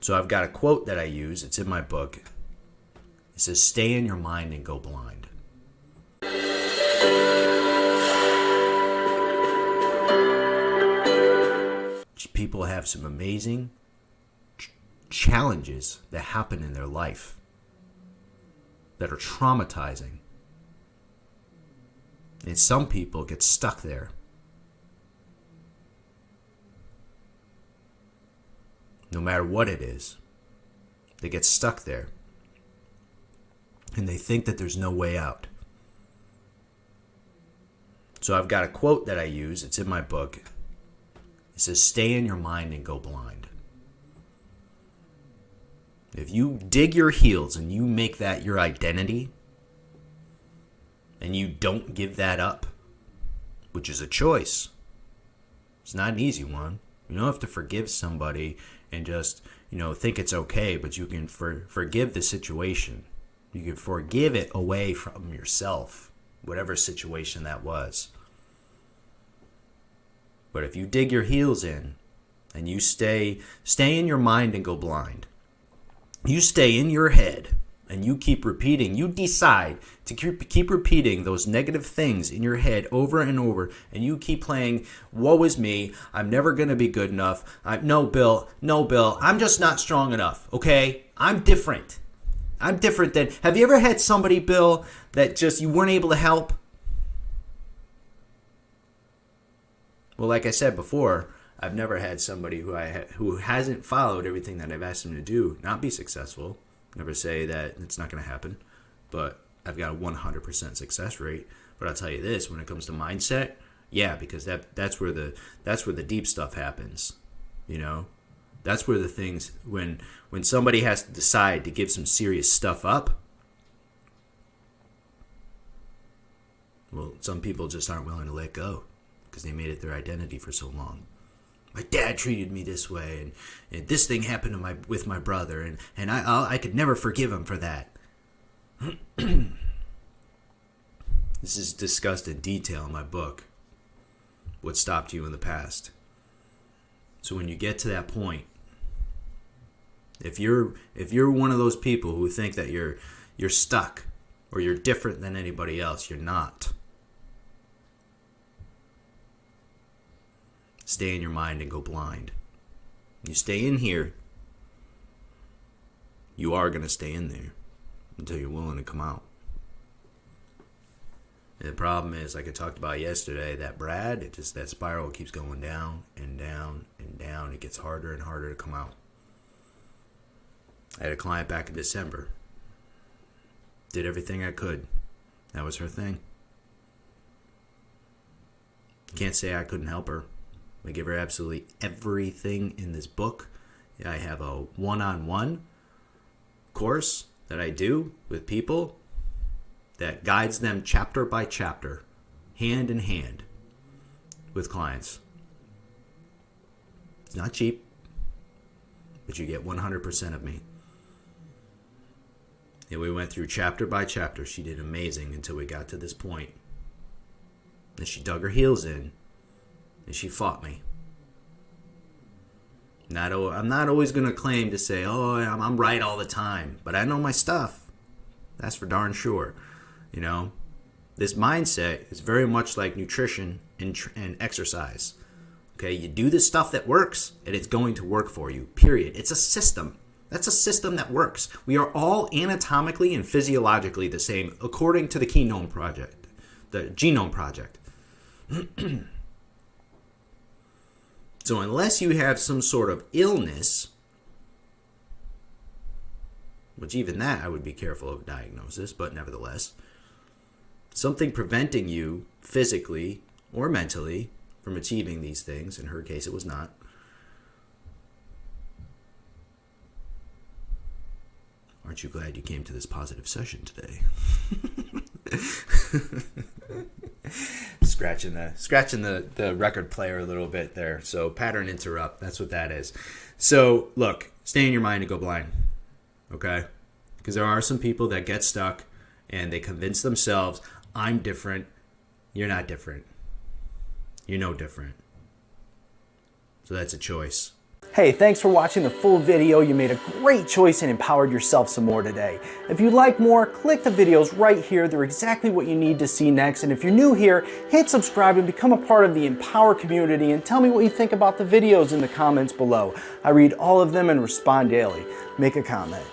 So I've got a quote that I use. It's in my book. It says, "Stay in your mind and go blind." People have some amazing challenges that happen in their life that are traumatizing. And some people get stuck there. No matter what it is, they get stuck there. And they think that there's no way out. So I've got a quote that I use. It's in my book. It says, "Stay in your mind and go blind." If you dig your heels and you make that your identity, and you don't give that up, which is a choice, it's not an easy one. You don't have to forgive somebody and just, think it's okay, but you can forgive the situation. You can forgive it away from yourself, whatever situation that was. But if you dig your heels in and you stay in your mind and go blind, you stay in your head and you keep repeating, you decide to keep repeating those negative things in your head over and over, and you keep playing, woe is me, I'm never going to be good enough, no Bill, I'm just not strong enough, okay? I'm different than, have you ever had somebody, Bill, that just you weren't able to help? Well, like I said before, I've never had somebody who hasn't followed everything that I've asked them to do not be successful. Never say that it's not going to happen, but I've got a 100% success rate. But I'll tell you this: when it comes to mindset, yeah, because that's where the deep stuff happens. That's where the things when somebody has to decide to give some serious stuff up. Well, some people just aren't willing to let go because they made it their identity for so long. My dad treated me this way, and this thing happened with my brother, and I could never forgive him for that. This is discussed in detail in my book, What Stopped You in the Past. So when you get to that point, if you're one of those people who think that you're stuck or you're different than anybody else, you're not. Stay in your mind and go blind. You stay in here, you are going to stay in there until you're willing to come out. And the problem is, like I talked about yesterday, that that spiral keeps going down and down and down. It gets harder and harder to come out. I had a client back in December. Did everything I could. That was her thing. Can't say I couldn't help her. I give her absolutely everything in this book. I have a one-on-one course that I do with people that guides them chapter by chapter, hand in hand with clients. It's not cheap, but you get 100% of me. And we went through chapter by chapter. She did amazing until we got to this point. And she dug her heels in. And she fought me. I'm not always going to claim to say, I'm right all the time. But I know my stuff. That's for darn sure. This mindset is very much like nutrition and exercise. Okay, you do the stuff that works, and it's going to work for you, period. It's a system. That's a system that works. We are all anatomically and physiologically the same, according to the Genome Project. So unless you have some sort of illness, which even that I would be careful of diagnosis, but nevertheless, something preventing you physically or mentally from achieving these things, in her case it was not, aren't you glad you came to this positive session today? Scratching the record player a little bit there. So pattern interrupt, that's what that is. So look, stay in your mind and go blind. Okay? Because there are some people that get stuck and they convince themselves, I'm different. You're not different. You're no different. So that's a choice. Hey, thanks for watching the full video. You made a great choice and empowered yourself some more today. If you'd like more, click the videos right here. They're exactly what you need to see next. And if you're new here, hit subscribe and become a part of the Empower community, and tell me what you think about the videos in the comments below. I read all of them and respond daily. Make a comment.